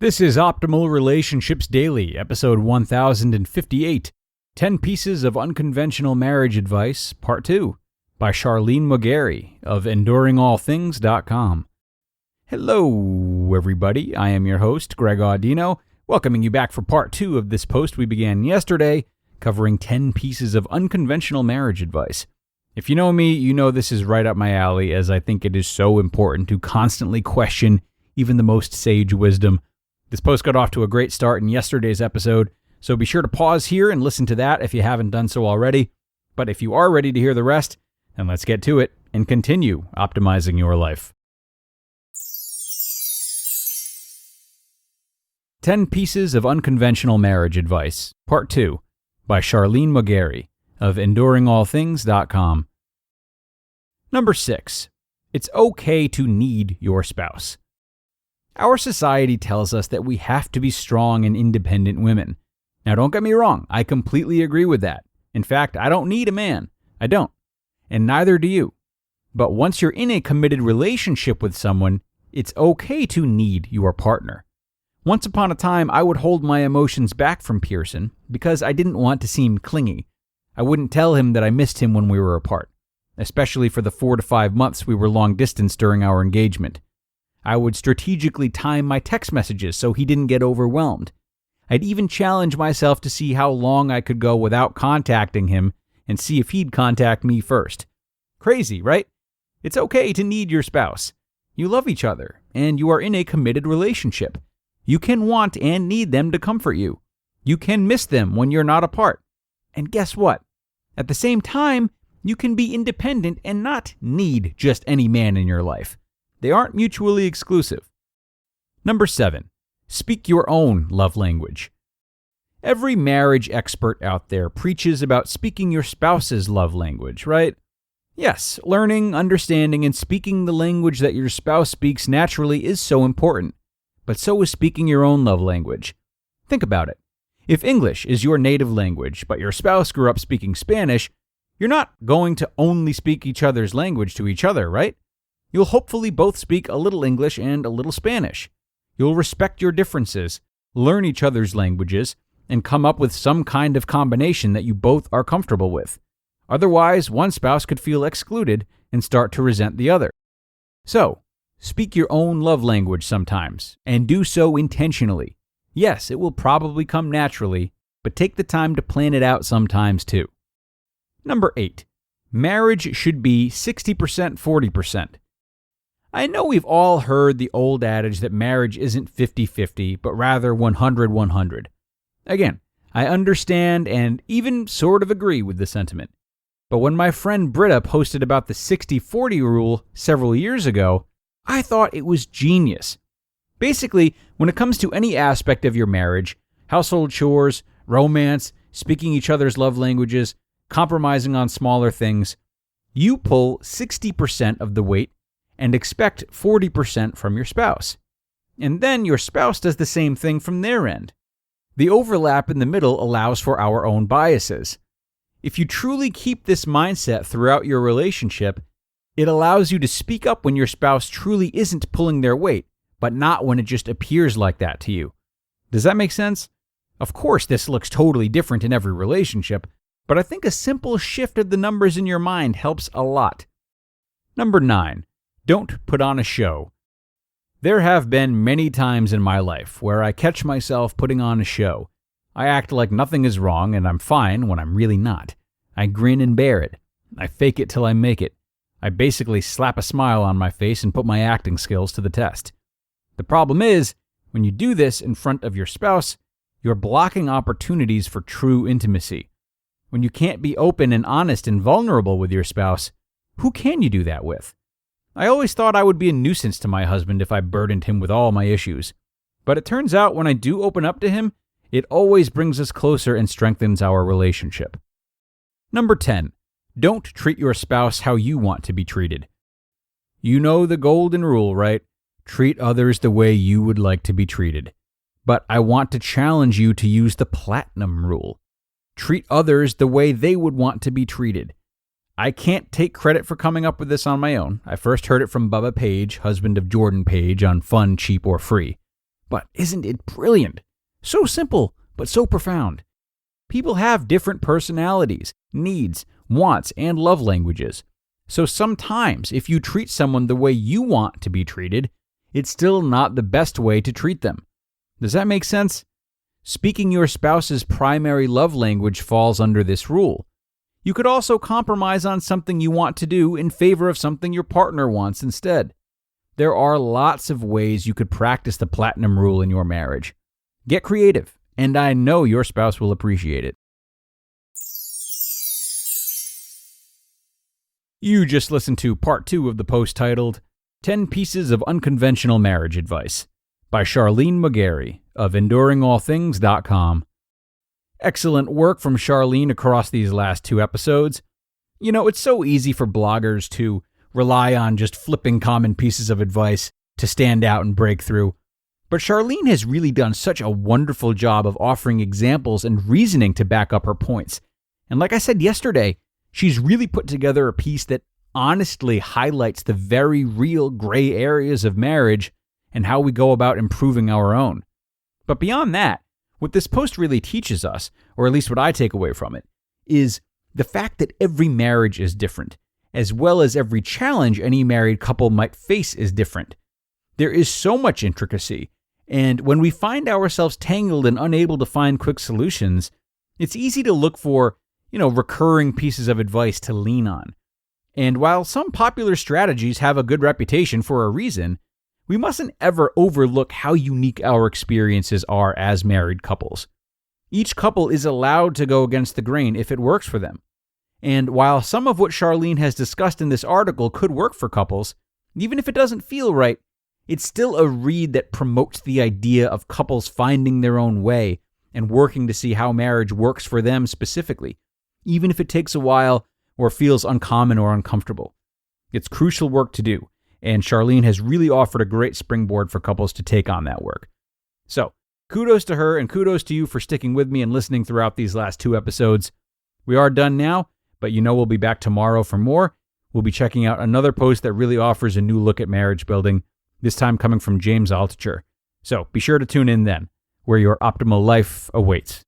This is Optimal Relationships Daily, episode 1058, 10 Pieces of Unconventional Marriage Advice, Part 2, by Charlene Maugeri of EnduringAllThings.com. Hello, everybody. I am your host, Greg Audino, welcoming you back for Part 2 of this post we began yesterday, covering 10 pieces of unconventional marriage advice. If you know me, you know this is right up my alley, as I think it is so important to constantly question even the most sage wisdom. This post got off to a great start in yesterday's episode, so be sure to pause here and listen to that if you haven't done so already. But if you are ready to hear the rest, then let's get to it and continue optimizing your life. 10 Pieces of Unconventional Marriage Advice, Part 2, by Charlene Maugeri of EnduringAllThings.com. Number 6. It's okay to need your spouse. Our society tells us that we have to be strong and independent women. Now, don't get me wrong, I completely agree with that. In fact, I don't need a man. I don't. And neither do you. But once you're in a committed relationship with someone, it's okay to need your partner. Once upon a time, I would hold my emotions back from Pearson because I didn't want to seem clingy. I wouldn't tell him that I missed him when we were apart, especially for the 4 to 5 months we were long distance during our engagement. I would strategically time my text messages so he didn't get overwhelmed. I'd even challenge myself to see how long I could go without contacting him and see if he'd contact me first. Crazy, right? It's okay to need your spouse. You love each other, and you are in a committed relationship. You can want and need them to comfort you. You can miss them when you're not apart. And guess what? At the same time, you can be independent and not need just any man in your life. They aren't mutually exclusive. Number 7. Speak your own love language. Every marriage expert out there preaches about speaking your spouse's love language, right? Yes, learning, understanding, and speaking the language that your spouse speaks naturally is so important. But so is speaking your own love language. Think about it. If English is your native language, but your spouse grew up speaking Spanish, you're not going to only speak each other's language to each other, right? You'll hopefully both speak a little English and a little Spanish. You'll respect your differences, learn each other's languages, and come up with some kind of combination that you both are comfortable with. Otherwise, one spouse could feel excluded and start to resent the other. So, speak your own love language sometimes, and do so intentionally. Yes, it will probably come naturally, but take the time to plan it out sometimes too. Number 8. Marriage should be 60% 40%. I know we've all heard the old adage that marriage isn't 50-50, but rather 100-100. Again, I understand and even sort of agree with the sentiment. But when my friend Britta posted about the 60-40 rule several years ago, I thought it was genius. Basically, when it comes to any aspect of your marriage, household chores, romance, speaking each other's love languages, compromising on smaller things, you pull 60% of the weight and expect 40% from your spouse. And then your spouse does the same thing from their end. The overlap in the middle allows for our own biases. If you truly keep this mindset throughout your relationship, it allows you to speak up when your spouse truly isn't pulling their weight, but not when it just appears like that to you. Does that make sense? Of course, this looks totally different in every relationship, but I think a simple shift of the numbers in your mind helps a lot. Number 9. Don't put on a show. There have been many times in my life where I catch myself putting on a show. I act like nothing is wrong and I'm fine when I'm really not. I grin and bear it. I fake it till I make it. I basically slap a smile on my face and put my acting skills to the test. The problem is, when you do this in front of your spouse, you're blocking opportunities for true intimacy. When you can't be open and honest and vulnerable with your spouse, who can you do that with? I always thought I would be a nuisance to my husband if I burdened him with all my issues. But it turns out when I do open up to him, it always brings us closer and strengthens our relationship. Number 10. Don't treat your spouse how you want to be treated. You know the golden rule, right? Treat others the way you would like to be treated. But I want to challenge you to use the platinum rule. Treat others the way they would want to be treated. I can't take credit for coming up with this on my own. I first heard it from Bubba Page, husband of Jordan Page, on Fun, Cheap, or Free. But isn't it brilliant? So simple, but so profound. People have different personalities, needs, wants, and love languages. So sometimes, if you treat someone the way you want to be treated, it's still not the best way to treat them. Does that make sense? Speaking your spouse's primary love language falls under this rule. You could also compromise on something you want to do in favor of something your partner wants instead. There are lots of ways you could practice the platinum rule in your marriage. Get creative, and I know your spouse will appreciate it. You just listened to part 2 of the post titled 10 Pieces of Unconventional Marriage Advice by Charlene Maugeri of EnduringAllThings.com. Excellent work from Charlene across these last 2 episodes. You know, it's so easy for bloggers to rely on just flipping common pieces of advice to stand out and break through. But Charlene has really done such a wonderful job of offering examples and reasoning to back up her points. And like I said yesterday, she's really put together a piece that honestly highlights the very real gray areas of marriage and how we go about improving our own. But beyond that, what this post really teaches us, or at least what I take away from it, is the fact that every marriage is different, as well as every challenge any married couple might face is different. There is so much intricacy, and when we find ourselves tangled and unable to find quick solutions, it's easy to look for, recurring pieces of advice to lean on. And while some popular strategies have a good reputation for a reason, we mustn't ever overlook how unique our experiences are as married couples. Each couple is allowed to go against the grain if it works for them. And while some of what Charlene has discussed in this article could work for couples, even if it doesn't feel right, it's still a read that promotes the idea of couples finding their own way and working to see how marriage works for them specifically, even if it takes a while or feels uncommon or uncomfortable. It's crucial work to do, and Charlene has really offered a great springboard for couples to take on that work. So, kudos to her and kudos to you for sticking with me and listening throughout these last 2 episodes. We are done now, but we'll be back tomorrow for more. We'll be checking out another post that really offers a new look at marriage building, this time coming from James Altucher. So be sure to tune in then, where your optimal life awaits.